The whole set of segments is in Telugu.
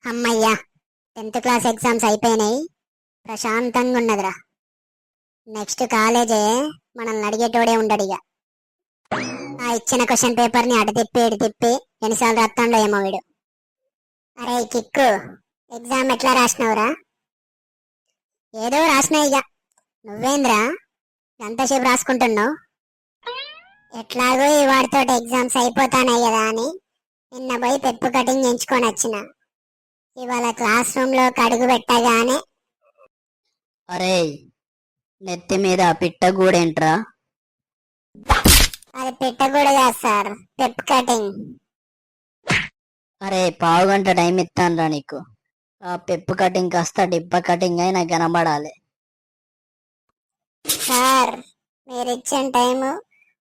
అమ్మయ్యా, 10th క్లాస్ ఎగ్జామ్స్ అయిపోయినాయి. ప్రశాంతంగా ఉన్నదిరా. నెక్స్ట్ కాలేజే మనల్ని అడిగేటోడే ఉండడు ఇక. ఆ ఇచ్చిన క్వశ్చన్ పేపర్ ని అటు తిప్పి ఇటు తిప్పి ఎన్నిసార్లు రాస్తాడో ఏమో వీడు. అరే కిక్కు, ఎగ్జామ్ ఎట్లా రాసినవురా? ఏదో రాసినా ఇక. నువ్వేంద్రా ఎంతసేపు రాసుకుంటున్నావు? ఎట్లాగో ఈ వాడితోటి ఎగ్జామ్స్ అయిపోతానాయి కదా అని నిన్న పోయి పెప్పు కటింగ్ ఎంచుకొని వచ్చిన. ఇవాళ క్లాస్ రూమ్ లో అడుగు పెట్టగానే అరే, నెత్తి మీద పిట్టగూడేంట్రా? అది పెట్టకూడదు కదా సార్, పెప్ కటింగ్. అరే, పావుగంట టైం ఇస్తానురా నీకు. ఆ పెప్పు కటింగ్ కాస్త డిప్ప కటింగ్ అయి నాకు కనబడాలి. సార్, మీరు ఇచ్చిన టైము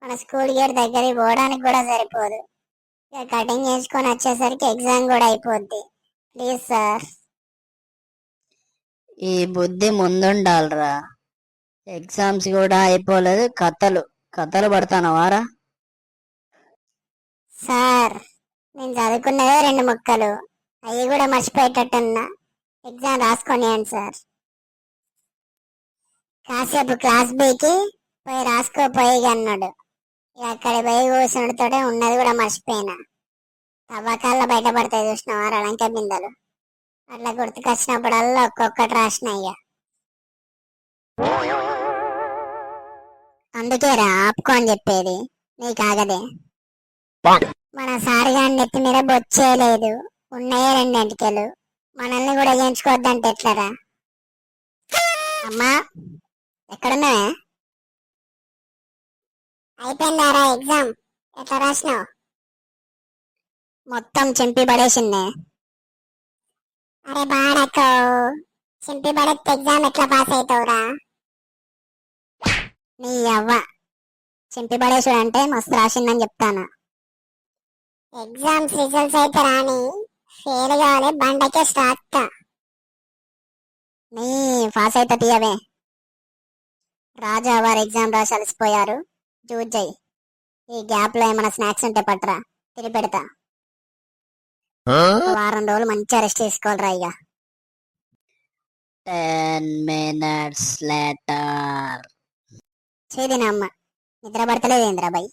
మన స్కూల్ గేట్ దగ్గరికి పోవడానికి కూడా సరిపోదు. ఇక కటింగ్ చేసుకొని వచ్చేసరికి ఎగ్జామ్ కూడా అయిపోద్ది. Please sir. ఈ బుద్ధి ముందుండాలిరా. ఎగ్జామ్స్ కూడా అయిపోలేదు, కథలు కథలు పడతానవారా? సార్, నేను చదువుకున్నదే 2 ముక్కలు, అవి కూడా మర్చిపోయేటట్టున్నా. ఎగ్జామ్ రాసుకొనియండి సార్. కాసేపు క్లాస్ బీకి పోయి రాసుకోపోయి అన్నాడు. ఇక అక్కడ పోయి కూర్చుండితోటే ఉన్నది కూడా మర్చిపోయినా. తవ్వకాల్లో బయటపడతాయి చూసినావా లంక బిందెలు, అట్లా గుర్తుకొచ్చినప్పుడల్లా ఒక్కొక్కటి రాసినయ్యా. అందుకేరా ఆపుకో అని చెప్పేది, నీకు ఆగదే. మన సార్ గారి నెత్తి మీద బొచ్చేయలేదు, ఉన్నాయే 2 ఎంటికలు. మనల్ని కూడా చేయించుకోవద్దంటే ఎట్లరా? అమ్మా, ఎక్కడున్నావే? అయిపోయిందారా ఎగ్జామ్? ఎట్లా రాసినావు? మొత్తం చింపి పడేసిందే. అరే బాడకో, చింపి పడేస్తే ఎగ్జామ్ ఎట్లా పాస్ అవుతావురా? నీ అవ్వ, చింపి పడేసుడు అంటే మస్తు రాసిందని చెప్తాను. ఎగ్జామ్స్ రిజల్ట్స్ అయితే రాని, ఫెయిల్ కావాలి బండకే స్టార్ట్. నీ పాస్ అయితే తీయవే. రాజా వారు ఎగ్జామ్ రాసి అలసిపోయారు, జూజయ్. ఈ గ్యాప్ లో ఏమైనా స్నాక్స్ ఉంటే పట్రా, తిని పెడతా. ఒక వారం రోజులు మంచిగా రెస్ట్ తీసుకోవాలిరా ఇక. 10 minutes later. చేదినమ్మ, నిద్ర పడతలేదు ఏంద్రా బై?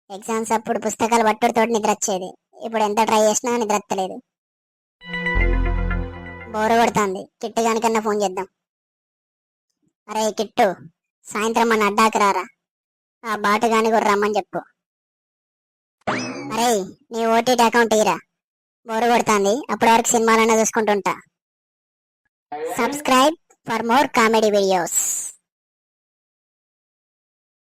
ఎగ్జామ్స్ అప్పుడు పుస్తకాలు పట్టుడుతోటి నిద్ర వచ్చేది, ఇప్పుడు ఎంత ట్రై చేసినా నిద్ర వస్తలేదు. బోరు కొడుతుంది, కిట్టు గానికన్నా ఫోన్ చేద్దాం. అరే కిట్టు, సాయంత్రం మన అడ్డాకి రారా, ఆ బాటు గాని కూడా రమ్మని చెప్పు. అరే, నీ ఓటీటీ అకౌంట్ ఇరా, బోరు కొడుతుంది, అప్పటి వరకు సినిమాలన్నా చూసుకుంటుంటా. Subscribe for more comedy videos.